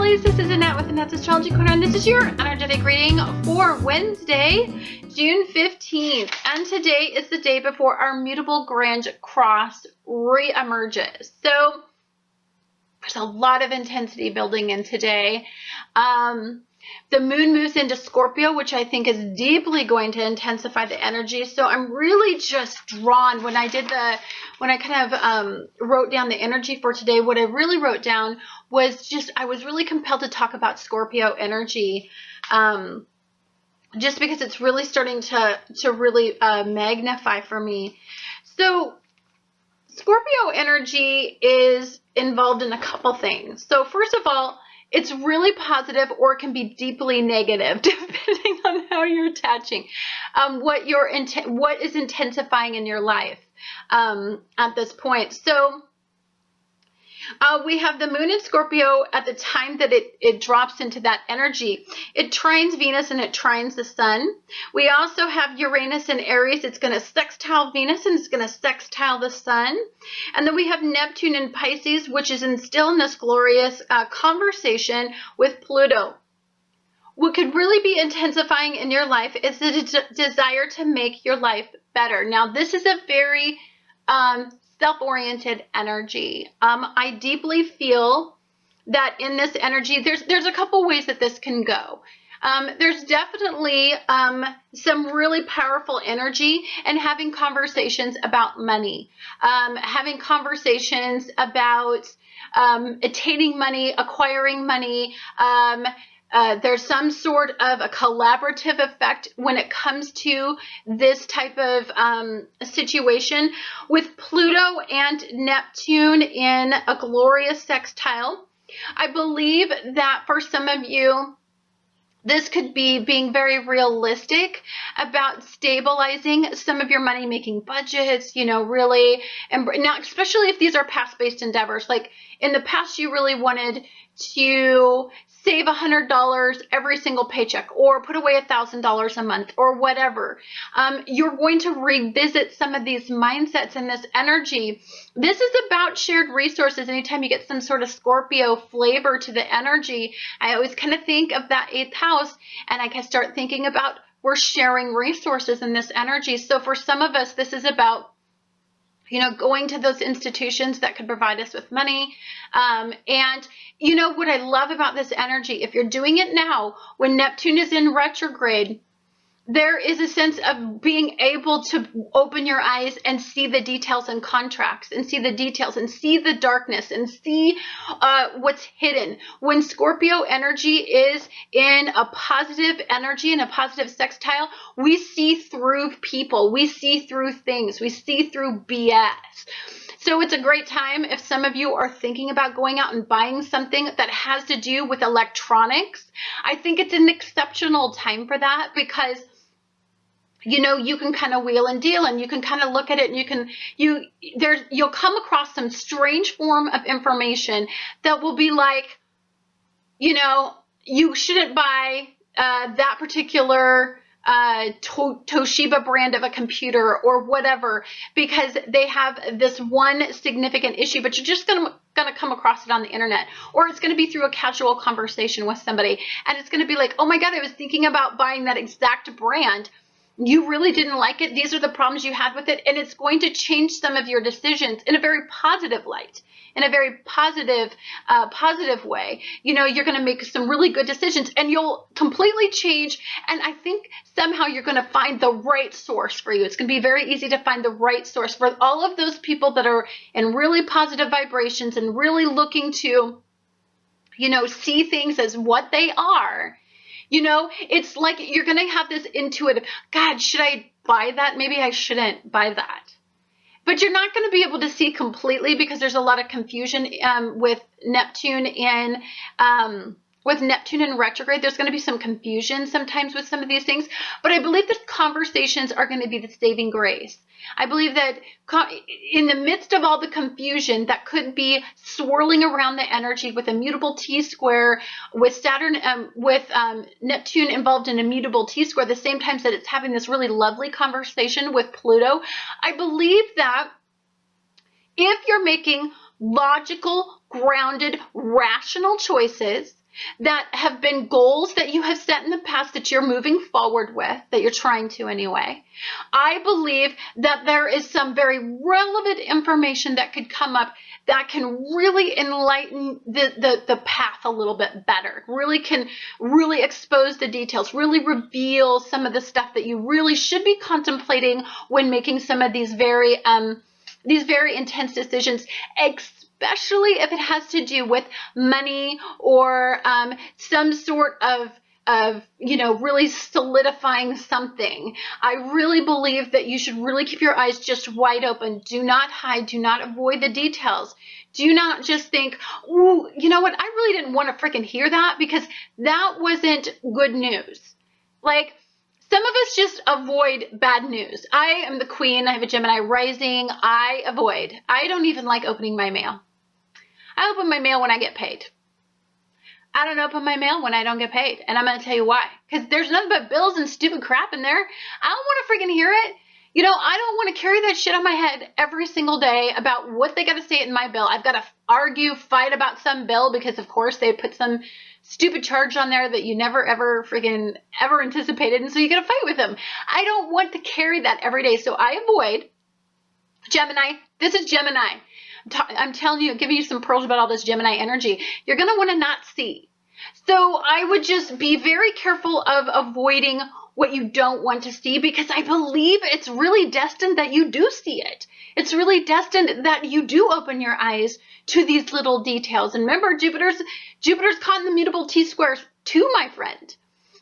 girlies, this is Annette with Annette's Astrology Corner, and this is your energetic reading for Wednesday, June 15th. And today is the day before our Mutable Grand Cross re-emerges. So there's a lot of intensity building in today. The moon moves into Scorpio, which I think is deeply going to intensify the energy. So I'm really just drawn when I kind of wrote down the energy for today. What I really wrote down was I was really compelled to talk about Scorpio energy, just because it's really starting to really magnify for me. So Scorpio energy is involved in a couple things. So first of all, it's really positive or it can be deeply negative, depending on how you're attaching, what is intensifying in your life at this point. So we have the moon in Scorpio at the time that it drops into that energy. It trines Venus and it trines the sun. We also have Uranus in Aries. It's going to sextile Venus and it's going to sextile the sun. And then we have Neptune in Pisces, which is still in this glorious conversation with Pluto. What could really be intensifying in your life is the desire to make your life better. Now, this is a very self-oriented energy. I deeply feel that in this energy, there's a couple ways that this can go. There's definitely some really powerful energy in having conversations about money, having conversations about attaining money, acquiring money. There's some sort of a collaborative effect when it comes to this type of situation with Pluto and Neptune in a glorious sextile. I believe that for some of you, this could be being very realistic about stabilizing some of your money-making budgets, really. And now, especially if these are past-based endeavors, like in the past, you really wanted to save $100 every single paycheck or put away $1,000 a month or whatever. You're going to revisit some of these mindsets and this energy. This is about shared resources. Anytime you get some sort of Scorpio flavor to the energy, I always kind of think of that 8th house and I can start thinking about we're sharing resources in this energy. So for some of us, this is about going to those institutions that could provide us with money. And what I love about this energy, if you're doing it now, when Neptune is in retrograde, there is a sense of being able to open your eyes and see the details in contracts and see the details and see the darkness and see what's hidden. When Scorpio energy is in a positive energy and a positive sextile, we see through people, we see through things, we see through BS. So it's a great time if some of you are thinking about going out and buying something that has to do with electronics. I think it's an exceptional time for that because you can kind of wheel and deal and you can kind of look at it and you'll come across some strange form of information that will be like, you shouldn't buy that particular Toshiba brand of a computer or whatever because they have this one significant issue, but you're just gonna come across it on the internet, or it's going to be through a casual conversation with somebody and it's going to be like, oh my God, I was thinking about buying that exact brand. You really didn't like it. These are the problems you had with it. And it's going to change some of your decisions in a very positive light, in a very positive way. You're going to make some really good decisions and you'll completely change. And I think somehow you're going to find the right source for you. It's going to be very easy to find the right source for all of those people that are in really positive vibrations and really looking to, see things as what they are. It's like you're going to have this intuitive, God, should I buy that? Maybe I shouldn't buy that. But you're not going to be able to see completely because there's a lot of confusion with Neptune in retrograde. There's going to be some confusion sometimes with some of these things. But I believe that conversations are going to be the saving grace. I believe that in the midst of all the confusion that could be swirling around the energy with a mutable T-square, with Saturn, with Neptune involved in a mutable T-square, the same time that it's having this really lovely conversation with Pluto, I believe that if you're making logical, grounded, rational choices, that have been goals that you have set in the past that you're moving forward with, that you're trying to anyway. I believe that there is some very relevant information that could come up that can really enlighten the path a little bit better, really expose the details, really reveal some of the stuff that you really should be contemplating when making some of these very intense decisions, especially if it has to do with money or some sort of really solidifying something. I really believe that you should really keep your eyes just wide open. Do not hide. Do not avoid the details. Do not just think, ooh, you know what? I really didn't want to freaking hear that, because that wasn't good news. Like, some of us just avoid bad news. I am the queen. I have a Gemini rising. I avoid. I don't even like opening my mail. I open my mail when I get paid. I don't open my mail when I don't get paid. And I'm going to tell you why. Because there's nothing but bills and stupid crap in there. I don't want to freaking hear it. I don't want to carry that shit on my head every single day about what they got to say in my bill. I've got to argue, fight about some bill because, of course, they put some stupid charge on there that you never, ever freaking ever anticipated. And so you got to fight with them. I don't want to carry that every day. So I avoid. Gemini. This is Gemini. I'm telling you, giving you some pearls about all this Gemini energy. You're going to want to not see. So I would just be very careful of avoiding what you don't want to see, because I believe it's really destined that you do see it. It's really destined that you do open your eyes to these little details. And remember, Jupiter's caught in the mutable T-squares too, my friend.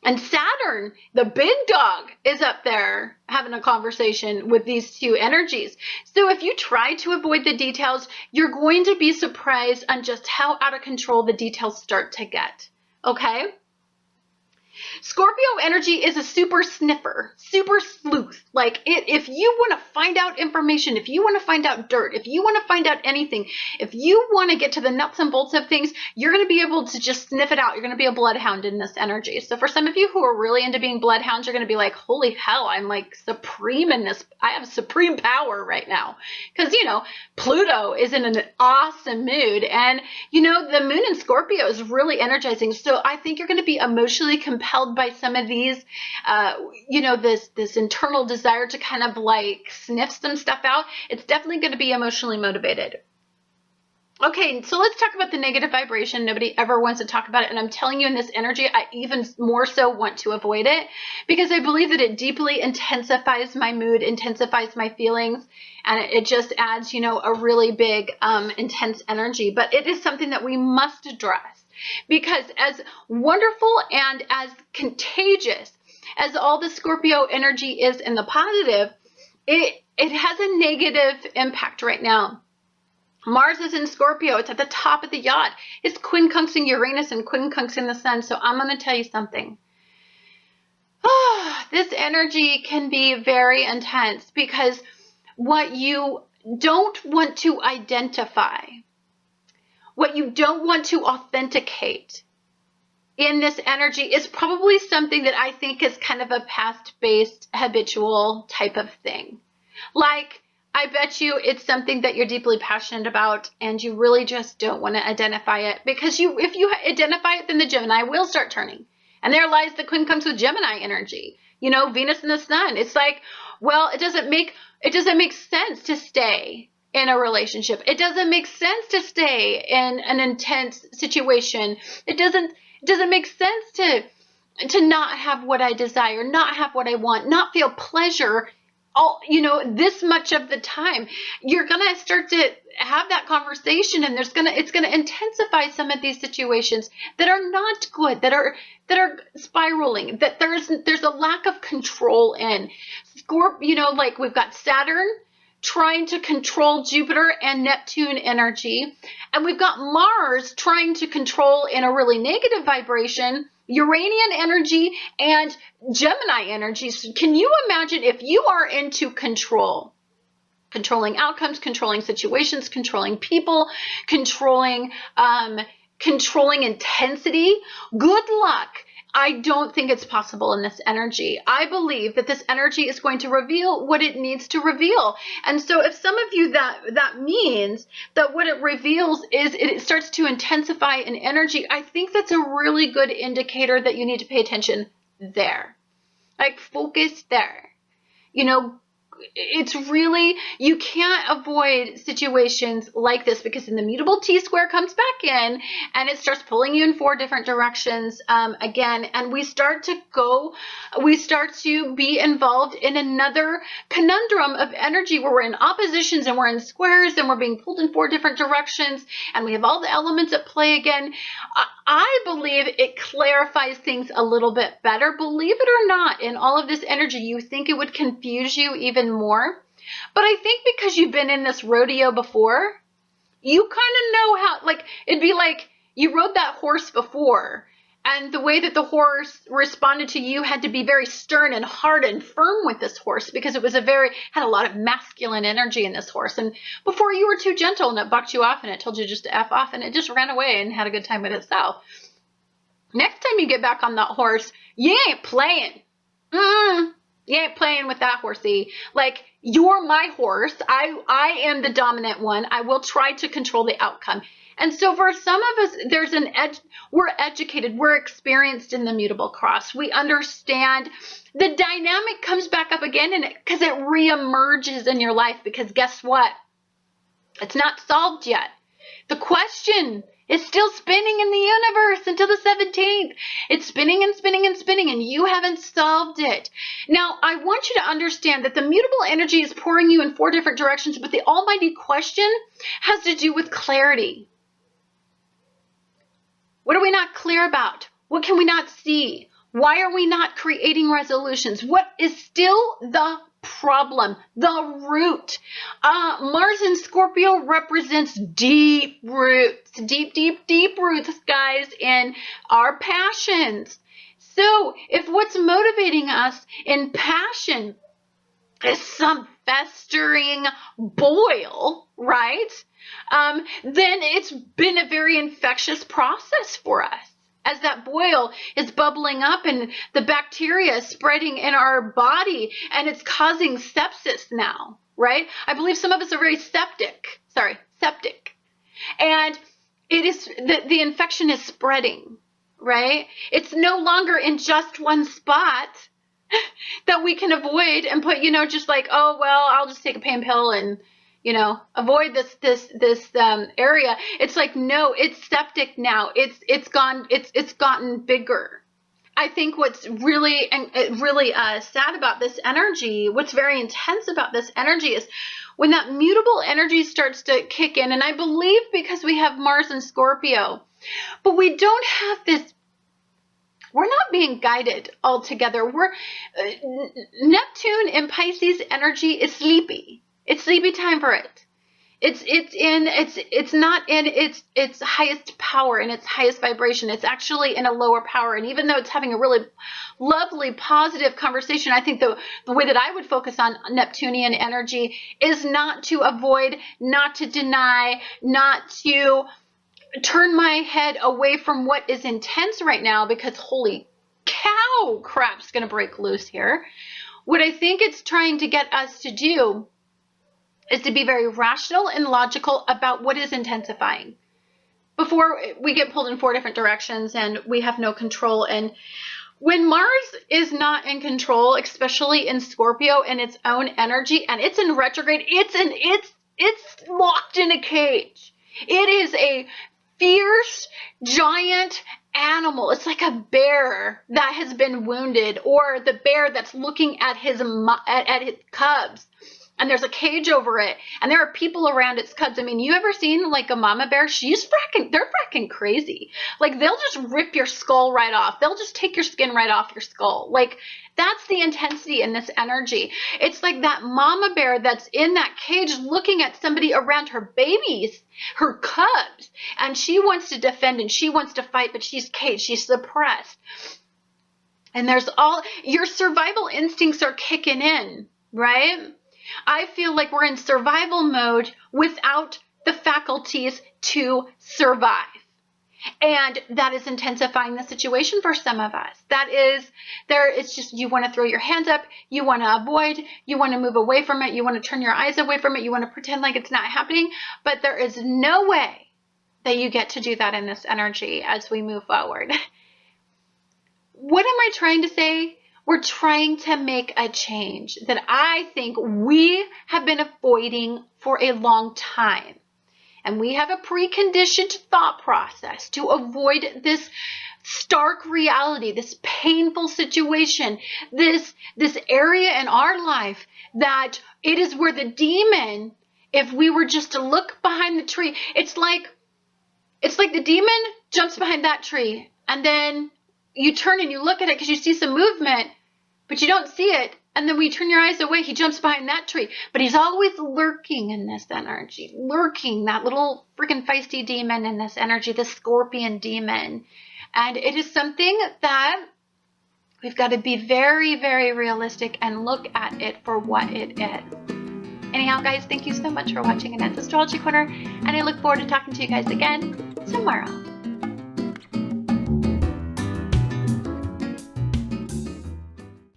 And Saturn, the big dog, is up there having a conversation with these two energies. So if you try to avoid the details, you're going to be surprised on just how out of control the details start to get. Okay? Scorpio energy is a super sniffer, super sleuth. Like, if you want to find out information, if you want to find out dirt, if you want to find out anything, if you want to get to the nuts and bolts of things, you're going to be able to just sniff it out. You're going to be a bloodhound in this energy. So for some of you who are really into being bloodhounds, you're going to be like, holy hell, I'm like supreme in this. I have supreme power right now. Because, Pluto is in an awesome mood. And, the moon in Scorpio is really energizing. So I think you're going to be emotionally compelled by some of these, this internal desire to kind of like sniff some stuff out. It's definitely going to be emotionally motivated. Okay, so let's talk about the negative vibration. Nobody ever wants to talk about it. And I'm telling you, in this energy, I even more so want to avoid it, because I believe that it deeply intensifies my mood, intensifies my feelings, and it just adds, a really big, intense energy. But it is something that we must address, because as wonderful and as contagious as all the Scorpio energy is in the positive, it has a negative impact right now. Mars is in Scorpio. It's at the top of the yacht. It's quincunxing Uranus and quincunxing the sun. So I'm going to tell you something. This energy can be very intense, because what you don't want to identify, what you don't want to authenticate in this energy is probably something that I think is kind of a past-based habitual type of thing. Like, I bet you it's something that you're deeply passionate about and you really just don't want to identify it, because if you identify it, then the Gemini will start turning. And there lies the quincunx with Gemini energy. Venus and the sun. It's like, well, it doesn't make sense to stay in a relationship. It doesn't make sense to stay in an intense situation. It doesn't make sense to not have what I desire, not have what I want, not feel pleasure this much of the time. You're going to start to have that conversation, and it's going to intensify some of these situations that are not good, that are spiraling, that there's a lack of control in. Like we've got Saturn trying to control Jupiter and Neptune energy, and we've got Mars trying to control, in a really negative vibration, Uranian energy and Gemini energy. So can you imagine if you are into controlling outcomes, controlling situations, controlling people, controlling intensity? Good luck I don't think it's possible in this energy. I believe that this energy is going to reveal what it needs to reveal. And so if some of you that means that what it reveals is it starts to intensify in energy, I think that's a really good indicator that you need to pay attention there. Like focus there. You know, it's really, you can't avoid situations like this because then the mutable T-square comes back in and it starts pulling you in 4 different directions again. And we start to be involved in another conundrum of energy where we're in oppositions and we're in squares and we're being pulled in 4 different directions and we have all the elements at play again. I believe it clarifies things a little bit better. Believe it or not, in all of this energy, you think it would confuse you even more. But I think because you've been in this rodeo before, you kind of know how, like, it'd be like you rode that horse before, and the way that the horse responded to you had to be very stern and hard and firm with this horse because it was had a lot of masculine energy in this horse. And before you were too gentle and it bucked you off and it told you just to F off and it just ran away and had a good time with itself. Next time you get back on that horse, you ain't playing. You ain't playing with that horsey. Like, you're my horse. I am the dominant one. I will try to control the outcome. And so for some of us, we're educated, we're experienced in the mutable cross. We understand the dynamic comes back up again because it reemerges in your life because guess what? It's not solved yet. The question is still spinning in the universe until the 17th. It's spinning and spinning and spinning, and you haven't solved it. Now, I want you to understand that the mutable energy is pouring you in 4 different directions, but the almighty question has to do with clarity. What are we not clear about? What can we not see? Why are we not creating resolutions? What is still the problem, the root? Mars in Scorpio represents deep roots, deep roots, guys, in our passions. So if what's motivating us in passion is some festering boil, right? Then it's been a very infectious process for us. As that boil is bubbling up and the bacteria is spreading in our body and it's causing sepsis now, right? I believe some of us are very septic. And it is the infection is spreading, right? It's no longer in just one spot that we can avoid and put, just like, oh, well, I'll just take a pain pill and, avoid this area. It's like, no, it's septic now. It's gotten bigger. I think what's really sad about this energy, what's very intense about this energy is when that mutable energy starts to kick in, and I believe because we have Mars and Scorpio, but we don't have this. We're not being guided altogether. Neptune in Pisces energy is sleepy. It's sleepy time for it. It's not in its highest power and its highest vibration. It's actually in a lower power. And even though it's having a really lovely, positive conversation, I think the way that I would focus on Neptunian energy is not to avoid, not to deny, not to turn my head away from what is intense right now because holy cow, crap's going to break loose here. What I think it's trying to get us to do is to be very rational and logical about what is intensifying before we get pulled in 4 different directions and we have no control. And when Mars is not in control, especially in Scorpio and its own energy, and it's in retrograde, it's locked in a cage. It is a fierce, giant animal. It's like a bear that has been wounded, or the bear that's looking at his cubs, and there's a cage over it, and there are people around its cubs. I mean, you ever seen like a mama bear? They're fracking crazy. Like, they'll just rip your skull right off. They'll just take your skin right off your skull. Like, that's the intensity in this energy. It's like that mama bear that's in that cage looking at somebody around her babies, her cubs, and she wants to defend and she wants to fight, but she's caged, she's suppressed. And there's your survival instincts are kicking in, right? I feel like we're in survival mode without the faculties to survive. And that is intensifying the situation for some of us. It's just you want to throw your hands up, you want to avoid, you want to move away from it, you want to turn your eyes away from it, you want to pretend like it's not happening, but there is no way that you get to do that in this energy as we move forward. What am I trying to say? We're trying to make a change that I think we have been avoiding for a long time. And we have a preconditioned thought process to avoid this stark reality, this painful situation, this area in our life that it is where the demon, if we were just to look behind the tree, it's like the demon jumps behind that tree, and then you turn and you look at it because you see some movement, but you don't see it. And then when you turn your eyes away, he jumps behind that tree. But he's always lurking in this energy, lurking, that little freaking feisty demon in this energy, the scorpion demon. And it is something that we've got to be very, very realistic and look at it for what it is. Anyhow, guys, thank you so much for watching Annette's Astrology Corner. And I look forward to talking to you guys again tomorrow.